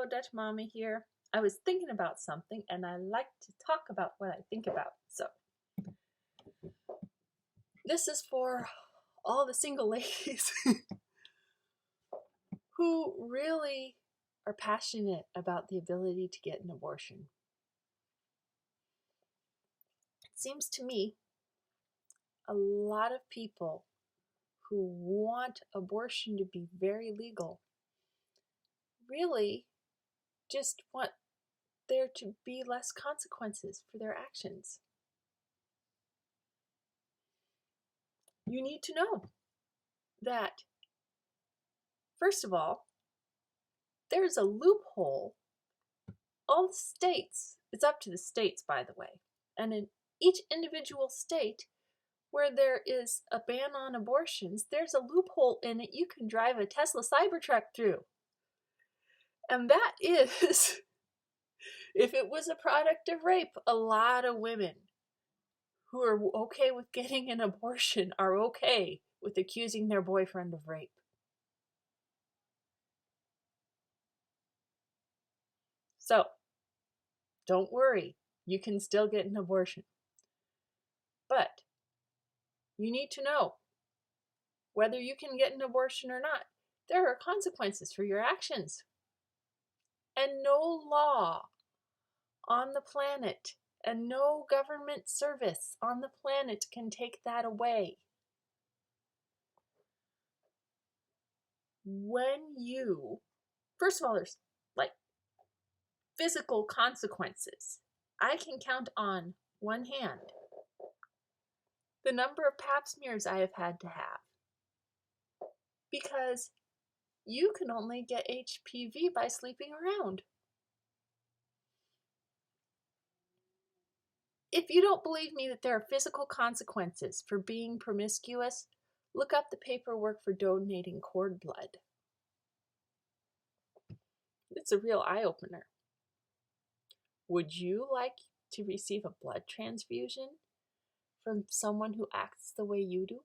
Dutch Mama here. I was thinking about something and I like to talk about what I think about. So, this is for all the single ladies who really are passionate about the ability to get an abortion. It seems to me a lot of people who want abortion to be very legal really just want there to be less consequences for their actions. You need to know that, first of all, there's a loophole. All the states, it's up to the states, by the way, and in each individual state where there is a ban on abortions, there's a loophole in it you can drive a Tesla Cybertruck through. And that is, if it was a product of rape, a lot of women who are okay with getting an abortion are okay with accusing their boyfriend of rape. So, don't worry, you can still get an abortion. But you need to know whether you can get an abortion or not. There are consequences for your actions. And no law on the planet and no government service on the planet can take that away. First of all, there's like physical consequences. I can count on one hand the number of pap smears I have had to have, because you can only get HPV by sleeping around. If you don't believe me that there are physical consequences for being promiscuous, look up the paperwork for donating cord blood. It's a real eye-opener. Would you like to receive a blood transfusion from someone who acts the way you do?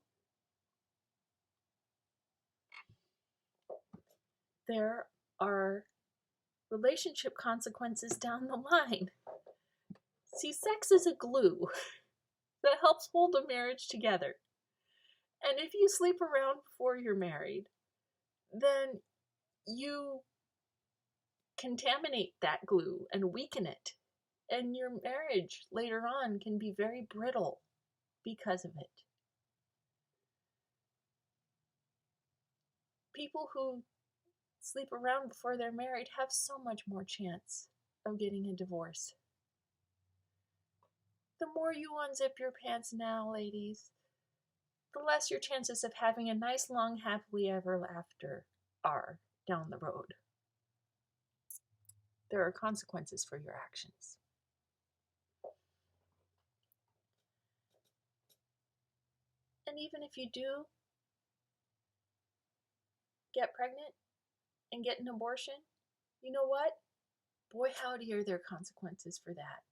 There are relationship consequences down the line. See, sex is a glue that helps hold a marriage together. And if you sleep around before you're married, then you contaminate that glue and weaken it. And your marriage later on can be very brittle because of it. People who sleep around before they're married have so much more chance of getting a divorce. The more you unzip your pants now, ladies, the less your chances of having a nice, long, happily ever after are down the road. There are consequences for your actions. And even if you do get pregnant and get an abortion, you know what? Boy, howdy are there consequences for that.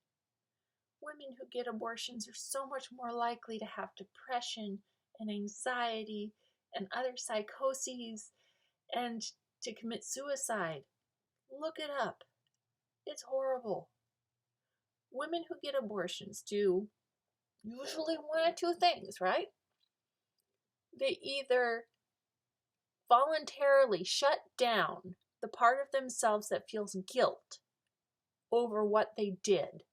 Women who get abortions are so much more likely to have depression and anxiety and other psychoses and to commit suicide. Look it up. It's horrible. Women who get abortions do usually one of two things, right? They either voluntarily shut down the part of themselves that feels guilt over what they did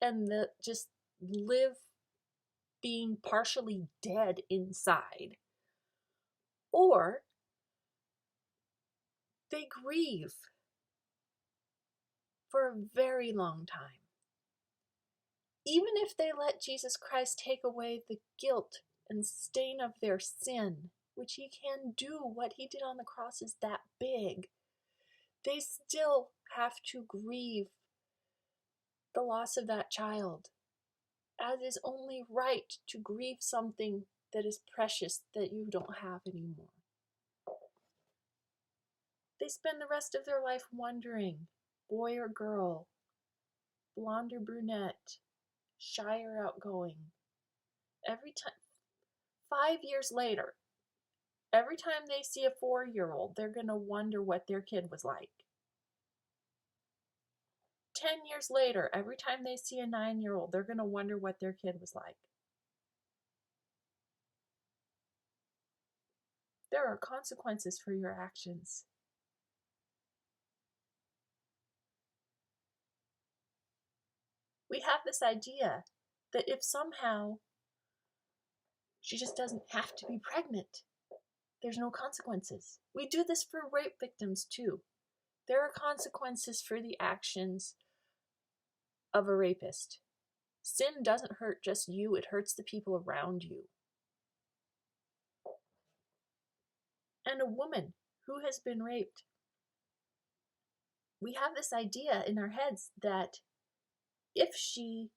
and just live being partially dead inside, or they grieve for a very long time. Even if they let Jesus Christ take away the guilt and stain of their sin, which he can do, what he did on the cross is that big, they still have to grieve the loss of that child, as is only right to grieve something that is precious that you don't have anymore. They spend the rest of their life wondering, boy or girl, blonde or brunette, shy or outgoing. Every time, 5 years later, every time they see a 4-year-old, they're going to wonder what their kid was like. 10 years later, every time they see a 9-year-old, they're going to wonder what their kid was like. There are consequences for your actions. We have this idea that if somehow she just doesn't have to be pregnant, there's no consequences. We do this for rape victims too. There are consequences for the actions of a rapist. Sin doesn't hurt just you, it hurts the people around you. And a woman who has been raped, we have this idea in our heads that if she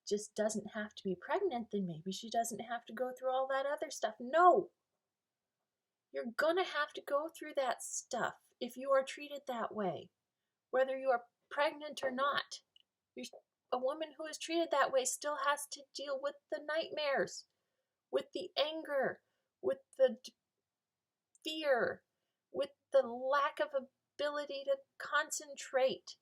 just doesn't have to be pregnant, then maybe she doesn't have to go through all that other stuff. No! You're gonna have to go through that stuff if you are treated that way, whether you are pregnant or not. A woman who is treated that way still has to deal with the nightmares, with the anger, with the fear, with the lack of ability to concentrate,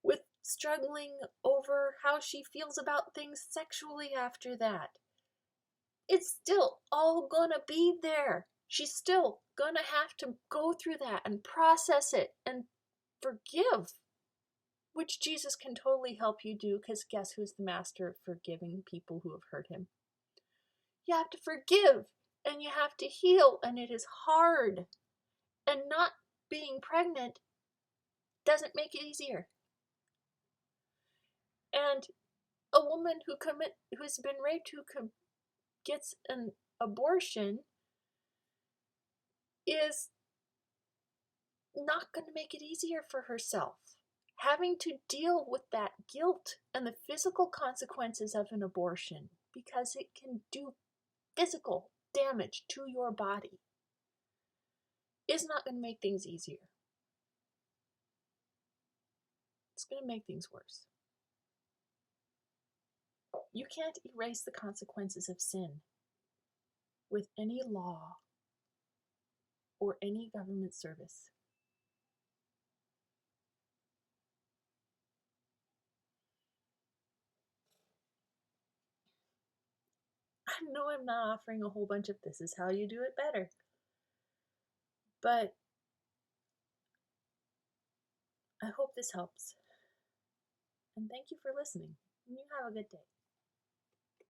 with struggling over how she feels about things sexually after that. It's still all gonna be there. She's still gonna have to go through that and process it and forgive, which Jesus can totally help you do, because guess who's the master of forgiving people who have hurt him? You have to forgive and you have to heal, and it is hard. And not being pregnant doesn't make it easier. And a woman who's been raped, who gets an abortion, is not going to make it easier for herself. Having to deal with that guilt and the physical consequences of an abortion, because it can do physical damage to your body, is not going to make things easier. It's going to make things worse. You can't erase the consequences of sin with any law or any government service. I know I'm not offering a whole bunch of this is how you do it better, but I hope this helps. And thank you for listening. And you have a good day.